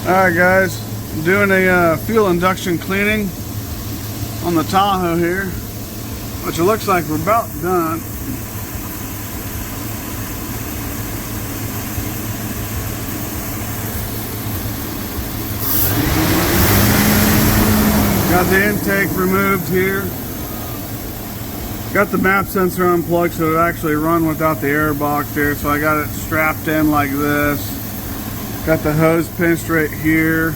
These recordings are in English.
Alright guys, I'm doing a fuel induction cleaning on the Tahoe here, which it looks like we're about done. Got the intake removed here. Got the map sensor unplugged so it actually run without the air box here, so I got it strapped in like this. Got the hose pinched right here.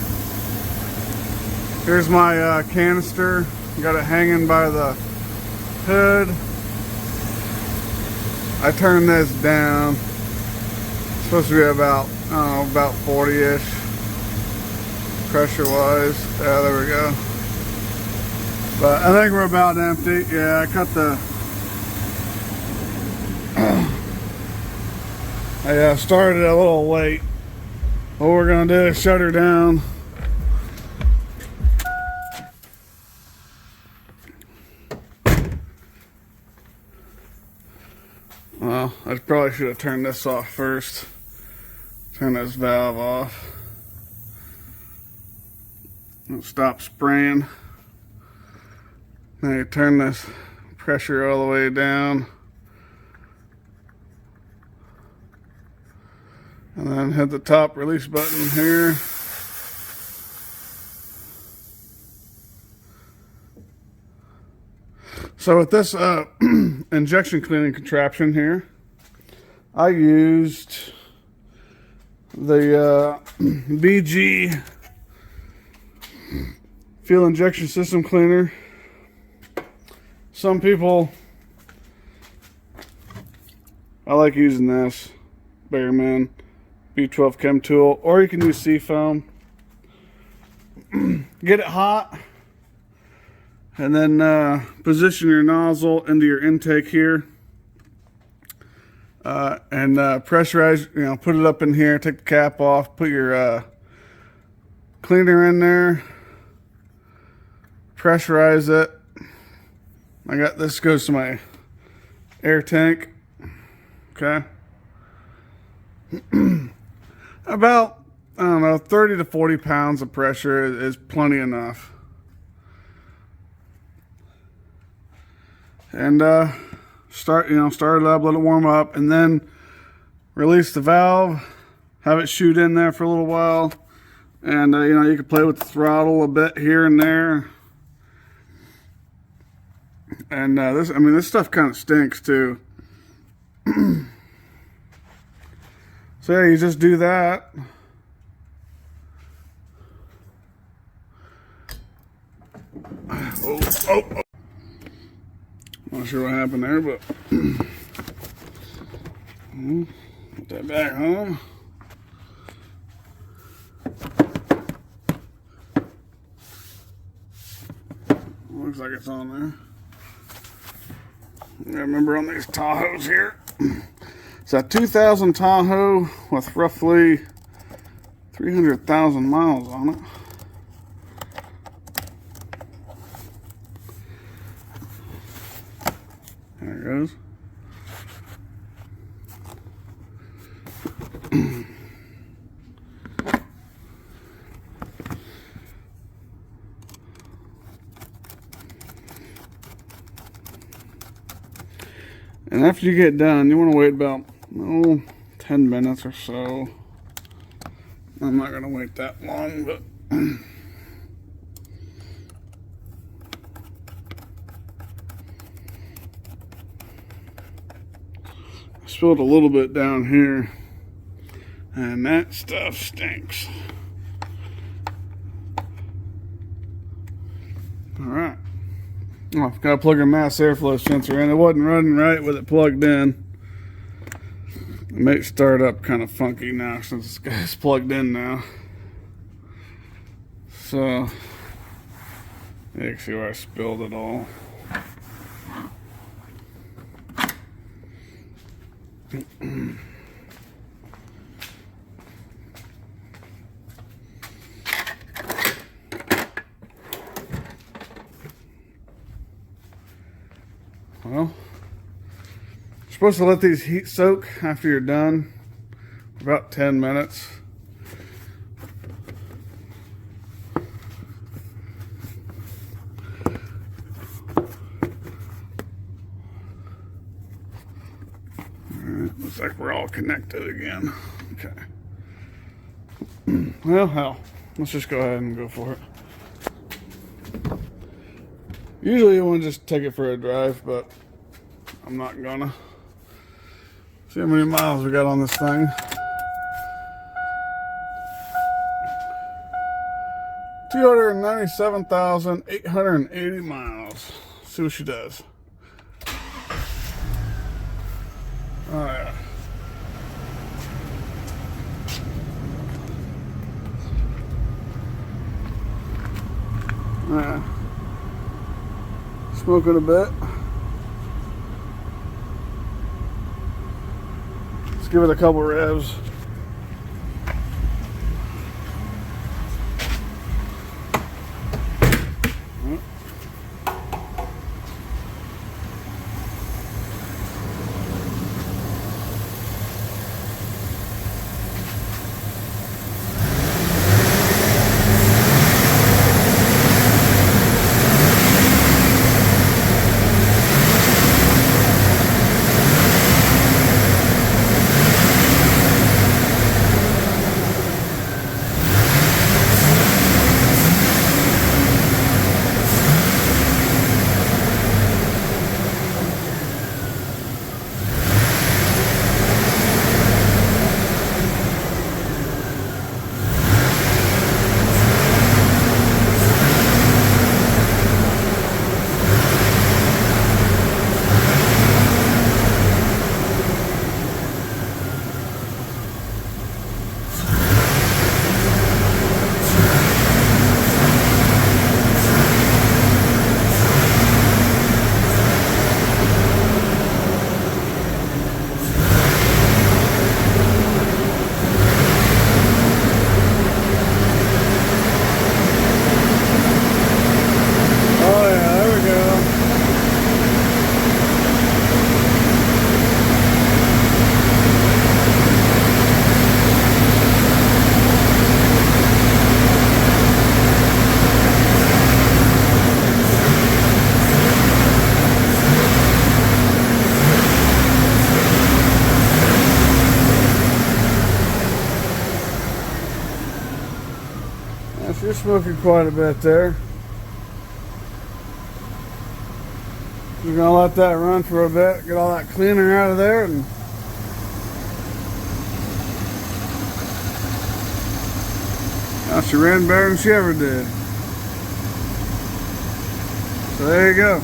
Here's my canister. Got it hanging by the hood. I turned this down. It's supposed to be about, I don't know, about 40-ish pressure-wise. Yeah, there we go. But I think we're about empty. Yeah, I cut the... I started a little late. What we're going to do is shut her down. Well, I probably should have turned this off first. Turn this valve off. It'll stop spraying. Now you turn this pressure all the way down. And then hit the top release button here. So with this injection cleaning contraption here, I used the BG fuel injection system cleaner. Some people, I like using this Bearman B12 Chem tool, or you can use Seafoam. Get it hot, and then position your nozzle into your intake here, and pressurize. You know, put it up in here. Take the cap off. Put your cleaner in there. Pressurize it. I got this. Goes to my air tank. Okay. About, I don't know, 30 to 40 pounds of pressure is plenty enough. And start it up, let it warm up, and then release the valve, have it shoot in there for a little while, and you can play with the throttle a bit here and there. And this stuff kind of stinks too. So yeah, you just do that. Oh. Not sure what happened there, but put that back home. Looks like it's on there. I remember on these Tahoes here. It's a 2000 Tahoe with roughly 300,000 miles on it. There it goes. And after you get done, you want to wait about 10 minutes or so. I'm not going to wait that long, but I spilled a little bit down here, and that stuff stinks. Alright. Oh, I've got to plug a mass airflow sensor in. It wasn't running right with it plugged in. It may start up kind of funky now since it's plugged in now. So, you can see where I spilled it all. Well, you're supposed to let these heat soak after you're done, about 10 minutes. Looks like we're all connected again. Okay. Well, hell. Let's just go ahead and go for it. Usually you want to just take it for a drive, but I'm not gonna. See how many miles we got on this thing. 297,880 miles. See what she does. Oh yeah. Yeah. Smoking a bit. Let's give it a couple revs. You're smoking quite a bit there. We're gonna let that run for a bit, get all that cleaner out of there, and now she ran better than she ever did. So there you go.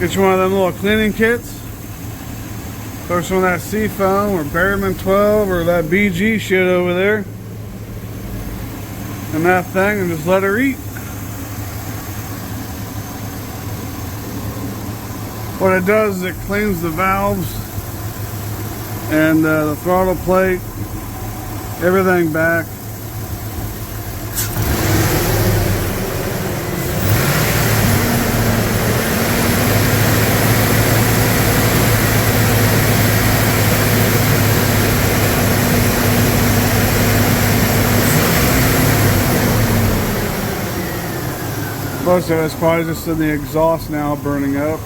Get you one of them little cleaning kits. Throw some of that Seafoam or Berryman 12 or that BG shit over there in that thing and just let her eat. What it does is it cleans the valves and the throttle plate, everything back. Most of it's probably just in the exhaust now burning up.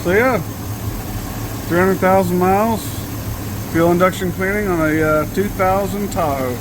So yeah, 300,000 miles, fuel induction cleaning on a 2000 Tahoe.